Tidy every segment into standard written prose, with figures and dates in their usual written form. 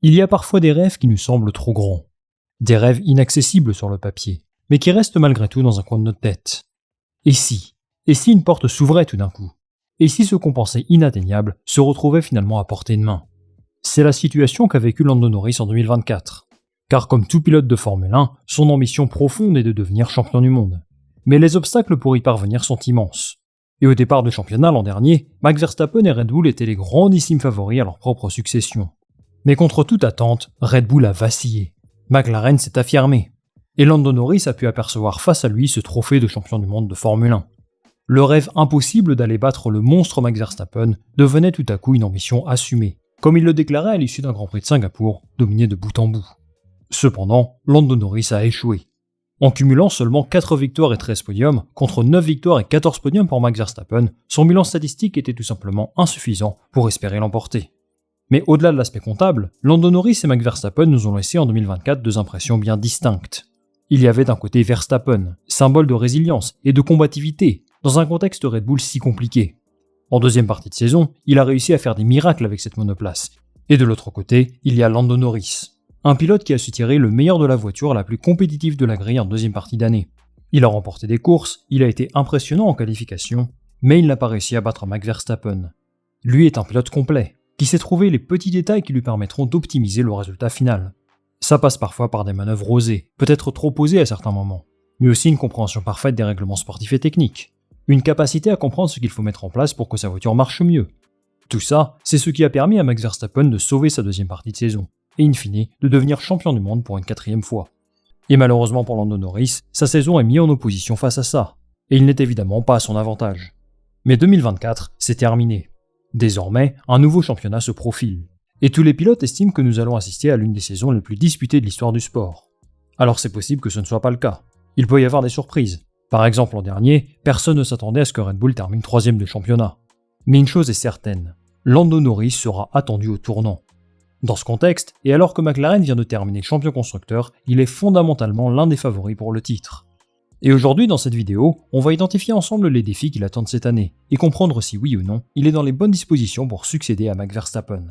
Il y a parfois des rêves qui nous semblent trop grands. Des rêves inaccessibles sur le papier, mais qui restent malgré tout dans un coin de notre tête. Et si une porte s'ouvrait tout d'un coup? Et si ce qu'on pensait inatteignable se retrouvait finalement à portée de main? C'est la situation qu'a vécu Lando Norris en 2024. Car comme tout pilote de Formule 1, son ambition profonde est de devenir champion du monde. Mais les obstacles pour y parvenir sont immenses. Et au départ du championnat l'an dernier, Max Verstappen et Red Bull étaient les grandissimes favoris à leur propre succession. Mais contre toute attente, Red Bull a vacillé. McLaren s'est affirmé. Et Lando Norris a pu apercevoir face à lui ce trophée de champion du monde de Formule 1. Le rêve impossible d'aller battre le monstre Max Verstappen devenait tout à coup une ambition assumée, comme il le déclarait à l'issue d'un Grand Prix de Singapour, dominé de bout en bout. Cependant, Lando Norris a échoué. En cumulant seulement 4 victoires et 13 podiums, contre 9 victoires et 14 podiums pour Max Verstappen, son bilan statistique était tout simplement insuffisant pour espérer l'emporter. Mais au-delà de l'aspect comptable, Lando Norris et Max Verstappen nous ont laissé en 2024 deux impressions bien distinctes. Il y avait d'un côté Verstappen, symbole de résilience et de combativité, dans un contexte Red Bull si compliqué. En deuxième partie de saison, il a réussi à faire des miracles avec cette monoplace. Et de l'autre côté, il y a Lando Norris, un pilote qui a su tirer le meilleur de la voiture la plus compétitive de la grille en deuxième partie d'année. Il a remporté des courses, il a été impressionnant en qualification, mais il n'a pas réussi à battre Max Verstappen. Lui est un pilote complet, qui sait trouver les petits détails qui lui permettront d'optimiser le résultat final. Ça passe parfois par des manœuvres osées, peut-être trop osées à certains moments, mais aussi une compréhension parfaite des règlements sportifs et techniques, une capacité à comprendre ce qu'il faut mettre en place pour que sa voiture marche mieux. Tout ça, c'est ce qui a permis à Max Verstappen de sauver sa deuxième partie de saison, et in fine, de devenir champion du monde pour une 4e fois. Et malheureusement pour Lando Norris, sa saison est mise en opposition face à ça, et il n'est évidemment pas à son avantage. Mais 2024, c'est terminé. Désormais, un nouveau championnat se profile, et tous les pilotes estiment que nous allons assister à l'une des saisons les plus disputées de l'histoire du sport. Alors c'est possible que ce ne soit pas le cas. Il peut y avoir des surprises. Par exemple l'an dernier, personne ne s'attendait à ce que Red Bull termine 3e du championnat. Mais une chose est certaine, Lando Norris sera attendu au tournant. Dans ce contexte, et alors que McLaren vient de terminer champion constructeur, il est fondamentalement l'un des favoris pour le titre. Et aujourd'hui, dans cette vidéo, on va identifier ensemble les défis qui l'attendent cette année, et comprendre si oui ou non, il est dans les bonnes dispositions pour succéder à Max Verstappen.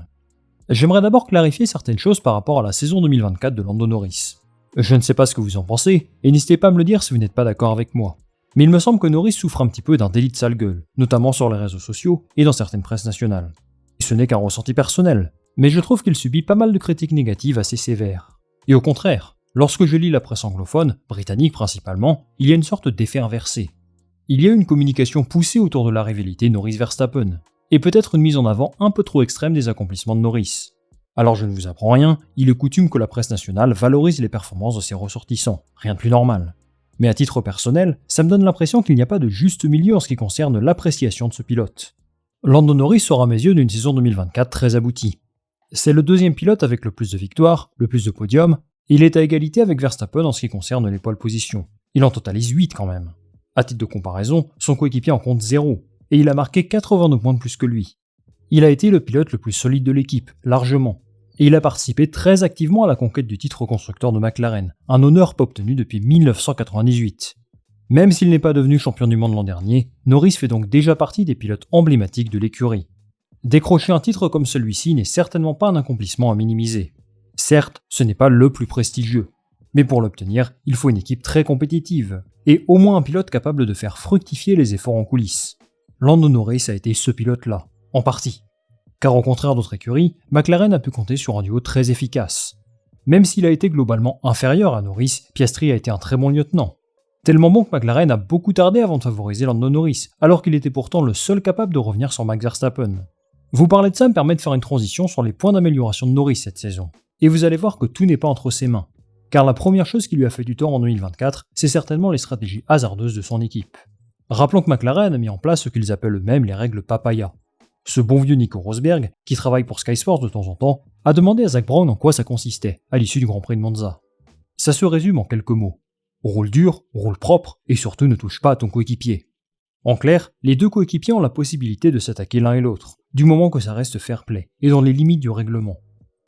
J'aimerais d'abord clarifier certaines choses par rapport à la saison 2024 de Lando Norris. Je ne sais pas ce que vous en pensez, et n'hésitez pas à me le dire si vous n'êtes pas d'accord avec moi. Mais il me semble que Norris souffre un petit peu d'un délit de sale gueule, notamment sur les réseaux sociaux et dans certaines presses nationales. Et ce n'est qu'un ressenti personnel, mais je trouve qu'il subit pas mal de critiques négatives assez sévères. Et au contraire, lorsque je lis la presse anglophone, britannique principalement, il y a une sorte d'effet inversé. Il y a une communication poussée autour de la rivalité Norris-Verstappen, et peut-être une mise en avant un peu trop extrême des accomplissements de Norris. Alors je ne vous apprends rien, il est coutume que la presse nationale valorise les performances de ses ressortissants, rien de plus normal. Mais à titre personnel, ça me donne l'impression qu'il n'y a pas de juste milieu en ce qui concerne l'appréciation de ce pilote. Lando Norris sera à mes yeux d'une saison 2024 très aboutie. C'est le 2e pilote avec le plus de victoires, le plus de podiums, et il est à égalité avec Verstappen en ce qui concerne les pole positions. Il en totalise 8 quand même. À titre de comparaison, son coéquipier en compte 0, et il a marqué 82 points de plus que lui. Il a été le pilote le plus solide de l'équipe, largement, et il a participé très activement à la conquête du titre constructeur de McLaren, un honneur pas obtenu depuis 1998. Même s'il n'est pas devenu champion du monde l'an dernier, Norris fait donc déjà partie des pilotes emblématiques de l'écurie. Décrocher un titre comme celui-ci n'est certainement pas un accomplissement à minimiser. Certes, ce n'est pas le plus prestigieux, mais pour l'obtenir, il faut une équipe très compétitive, et au moins un pilote capable de faire fructifier les efforts en coulisses. Lando Norris a été ce pilote-là, en partie. Car au contraire d'autres écuries, McLaren a pu compter sur un duo très efficace. Même s'il a été globalement inférieur à Norris, Piastri a été un très bon lieutenant. Tellement bon que McLaren a beaucoup tardé avant de favoriser Lando Norris, alors qu'il était pourtant le seul capable de revenir sur Max Verstappen. Vous parler de ça me permet de faire une transition sur les points d'amélioration de Norris cette saison. Et vous allez voir que tout n'est pas entre ses mains. Car la première chose qui lui a fait du tort en 2024, c'est certainement les stratégies hasardeuses de son équipe. Rappelons que McLaren a mis en place ce qu'ils appellent eux-mêmes les règles papaya. Ce bon vieux Nico Rosberg, qui travaille pour Sky Sports de temps en temps, a demandé à Zak Brown en quoi ça consistait, à l'issue du Grand Prix de Monza. Ça se résume en quelques mots. Roule dur, roule propre, et surtout ne touche pas à ton coéquipier. En clair, les deux coéquipiers ont la possibilité de s'attaquer l'un et l'autre, du moment que ça reste fair play, et dans les limites du règlement.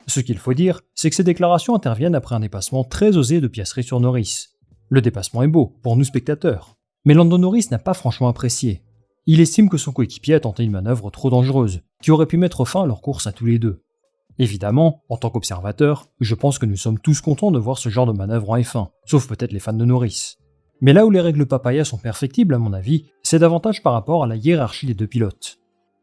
Ce qu'il faut dire, c'est que ces déclarations interviennent après un dépassement très osé de Piastri sur Norris. Le dépassement est beau, pour nous spectateurs, mais Lando Norris n'a pas franchement apprécié. Il estime que son coéquipier a tenté une manœuvre trop dangereuse, qui aurait pu mettre fin à leur course à tous les deux. Évidemment, en tant qu'observateur, je pense que nous sommes tous contents de voir ce genre de manœuvre en F1, sauf peut-être les fans de Norris. Mais là où les règles papaya sont perfectibles à mon avis, c'est davantage par rapport à la hiérarchie des deux pilotes.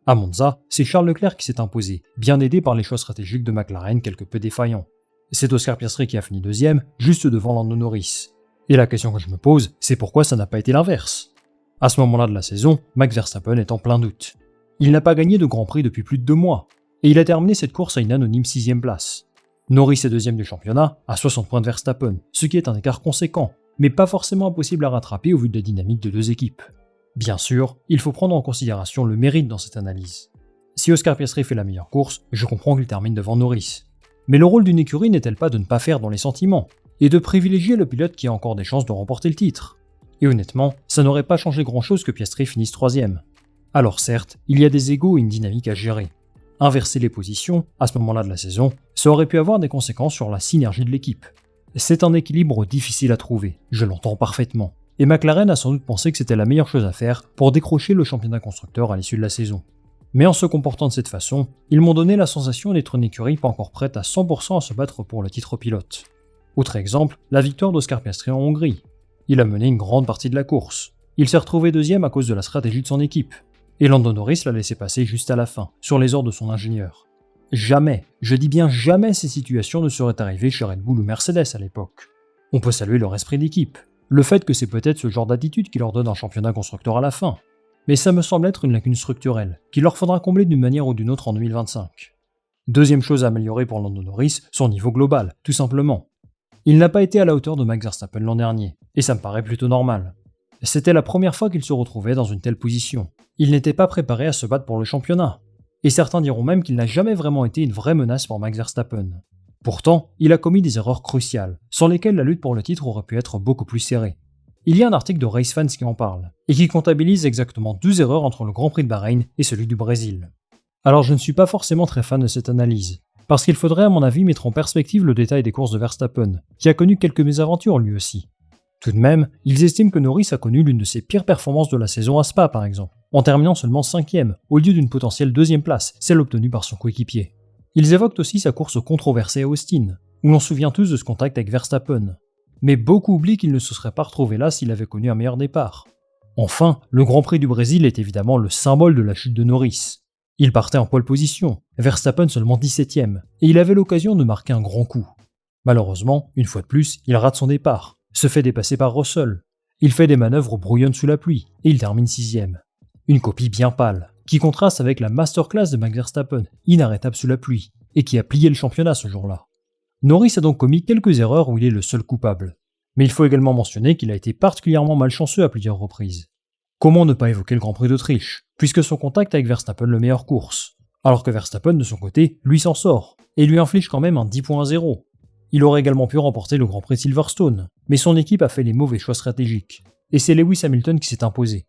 À Monza, c'est Charles Leclerc qui s'est imposé, bien aidé par les choix stratégiques de McLaren quelque peu défaillants. C'est Oscar Piastri qui a fini deuxième, juste devant Lando Norris. Et la question que je me pose, c'est pourquoi ça n'a pas été l'inverse. À ce moment-là de la saison, Max Verstappen est en plein doute. Il n'a pas gagné de Grand Prix depuis plus de 2 mois, et il a terminé cette course à une anonyme 6ème place. Norris est deuxième du championnat, à 60 points de Verstappen, ce qui est un écart conséquent, mais pas forcément impossible à rattraper au vu de la dynamique de deux équipes. Bien sûr, il faut prendre en considération le mérite dans cette analyse. Si Oscar Piastri fait la meilleure course, je comprends qu'il termine devant Norris. Mais le rôle d'une écurie n'est-elle pas de ne pas faire dans les sentiments, et de privilégier le pilote qui a encore des chances de remporter le titre? Et honnêtement, ça n'aurait pas changé grand-chose que Piastri finisse 3ème. Alors certes, il y a des égos et une dynamique à gérer. Inverser les positions, à ce moment-là de la saison, ça aurait pu avoir des conséquences sur la synergie de l'équipe. C'est un équilibre difficile à trouver, je l'entends parfaitement. Et McLaren a sans doute pensé que c'était la meilleure chose à faire pour décrocher le championnat constructeur à l'issue de la saison. Mais en se comportant de cette façon, ils m'ont donné la sensation d'être une écurie pas encore prête à 100% à se battre pour le titre pilote. Autre exemple, la victoire d'Oscar Piastri en Hongrie. Il a mené une grande partie de la course. Il s'est retrouvé deuxième à cause de la stratégie de son équipe. Et Lando Norris l'a laissé passer juste à la fin, sur les ordres de son ingénieur. Jamais, je dis bien jamais, ces situations ne seraient arrivées chez Red Bull ou Mercedes à l'époque. On peut saluer leur esprit d'équipe, le fait que c'est peut-être ce genre d'attitude qui leur donne un championnat constructeur à la fin. Mais ça me semble être une lacune structurelle, qu'il leur faudra combler d'une manière ou d'une autre en 2025. Deuxième chose à améliorer pour Lando Norris, son niveau global, tout simplement. Il n'a pas été à la hauteur de Max Verstappen l'an dernier, et ça me paraît plutôt normal. C'était la première fois qu'il se retrouvait dans une telle position. Il n'était pas préparé à se battre pour le championnat. Et certains diront même qu'il n'a jamais vraiment été une vraie menace pour Max Verstappen. Pourtant, il a commis des erreurs cruciales, sans lesquelles la lutte pour le titre aurait pu être beaucoup plus serrée. Il y a un article de Race Fans qui en parle, et qui comptabilise exactement 2 erreurs entre le Grand Prix de Bahreïn et celui du Brésil. Alors je ne suis pas forcément très fan de cette analyse, parce qu'il faudrait à mon avis mettre en perspective le détail des courses de Verstappen, qui a connu quelques mésaventures lui aussi. Tout de même, ils estiment que Norris a connu l'une de ses pires performances de la saison à Spa par exemple, en terminant seulement 5ème, au lieu d'une potentielle 2ème place, celle obtenue par son coéquipier. Ils évoquent aussi sa course controversée à Austin, où l'on se souvient tous de ce contact avec Verstappen. Mais beaucoup oublient qu'il ne se serait pas retrouvé là s'il avait connu un meilleur départ. Enfin, le Grand Prix du Brésil est évidemment le symbole de la chute de Norris. Il partait en pole position, Verstappen seulement 17ème, et il avait l'occasion de marquer un grand coup. Malheureusement, une fois de plus, il rate son départ, se fait dépasser par Russell. Il fait des manœuvres brouillonnes sous la pluie, et il termine 6ème. Une copie bien pâle, qui contraste avec la masterclass de Max Verstappen, inarrêtable sous la pluie, et qui a plié le championnat ce jour-là. Norris a donc commis quelques erreurs où il est le seul coupable. Mais il faut également mentionner qu'il a été particulièrement malchanceux à plusieurs reprises. Comment ne pas évoquer le Grand Prix d'Autriche, puisque son contact avec Verstappen le met hors course, alors que Verstappen de son côté, lui s'en sort, et lui inflige quand même un 10.0. Il aurait également pu remporter le Grand Prix de Silverstone, mais son équipe a fait les mauvais choix stratégiques, et c'est Lewis Hamilton qui s'est imposé.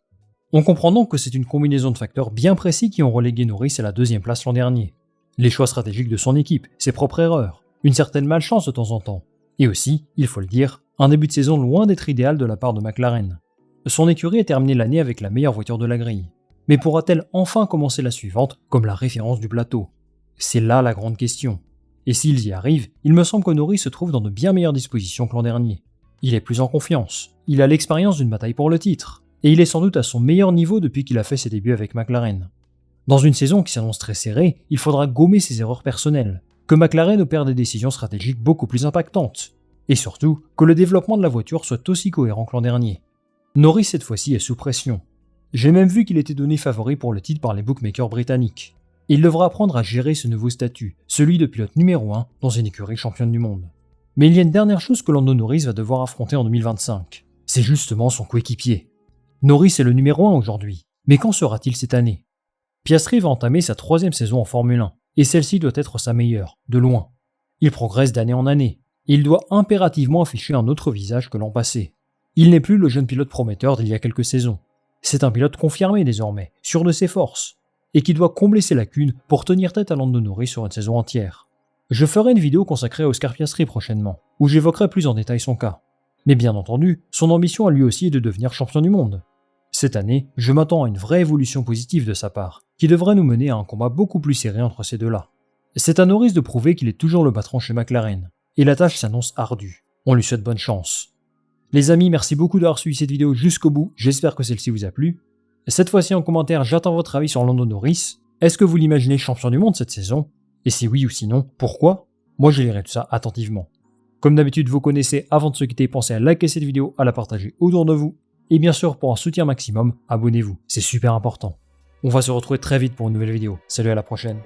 On comprend donc que c'est une combinaison de facteurs bien précis qui ont relégué Norris à la 2ème place l'an dernier. Les choix stratégiques de son équipe, ses propres erreurs, une certaine malchance de temps en temps, et aussi, il faut le dire, un début de saison loin d'être idéal de la part de McLaren. Son écurie a terminé l'année avec la meilleure voiture de la grille, mais pourra-t-elle enfin commencer la suivante comme la référence du plateau? C'est là la grande question. Et s'ils y arrivent, il me semble que Norris se trouve dans de bien meilleures dispositions que l'an dernier. Il est plus en confiance, il a l'expérience d'une bataille pour le titre, et il est sans doute à son meilleur niveau depuis qu'il a fait ses débuts avec McLaren. Dans une saison qui s'annonce très serrée, il faudra gommer ses erreurs personnelles, que McLaren opère des décisions stratégiques beaucoup plus impactantes, et surtout que le développement de la voiture soit aussi cohérent que l'an dernier. Norris cette fois-ci est sous pression. J'ai même vu qu'il était donné favori pour le titre par les bookmakers britanniques. Il devra apprendre à gérer ce nouveau statut, celui de pilote numéro 1 dans une écurie championne du monde. Mais il y a une dernière chose que Lando Norris va devoir affronter en 2025. C'est justement son coéquipier. Norris est le numéro 1 aujourd'hui, mais qu'en sera-t-il cette année? Piastri va entamer sa 3ème saison en Formule 1, et celle-ci doit être sa meilleure, de loin. Il progresse d'année en année, et il doit impérativement afficher un autre visage que l'an passé. Il n'est plus le jeune pilote prometteur d'il y a quelques saisons. C'est un pilote confirmé désormais, sûr de ses forces, et qui doit combler ses lacunes pour tenir tête à Lando Norris sur une saison entière. Je ferai une vidéo consacrée à Oscar Piastri prochainement, où j'évoquerai plus en détail son cas. Mais bien entendu, son ambition à lui aussi est de devenir champion du monde. Cette année, je m'attends à une vraie évolution positive de sa part, qui devrait nous mener à un combat beaucoup plus serré entre ces deux-là. C'est à Norris de prouver qu'il est toujours le patron chez McLaren, et la tâche s'annonce ardue. On lui souhaite bonne chance. Les amis, merci beaucoup d'avoir suivi cette vidéo jusqu'au bout, j'espère que celle-ci vous a plu. Cette fois-ci en commentaire, j'attends votre avis sur Lando Norris. Est-ce que vous l'imaginez champion du monde cette saison? Et si oui ou sinon, pourquoi? Moi je lirai tout ça attentivement. Comme d'habitude, vous connaissez, avant de se quitter, pensez à liker cette vidéo, à la partager autour de vous. Et bien sûr, pour un soutien maximum, abonnez-vous, c'est super important. On va se retrouver très vite pour une nouvelle vidéo. Salut, à la prochaine.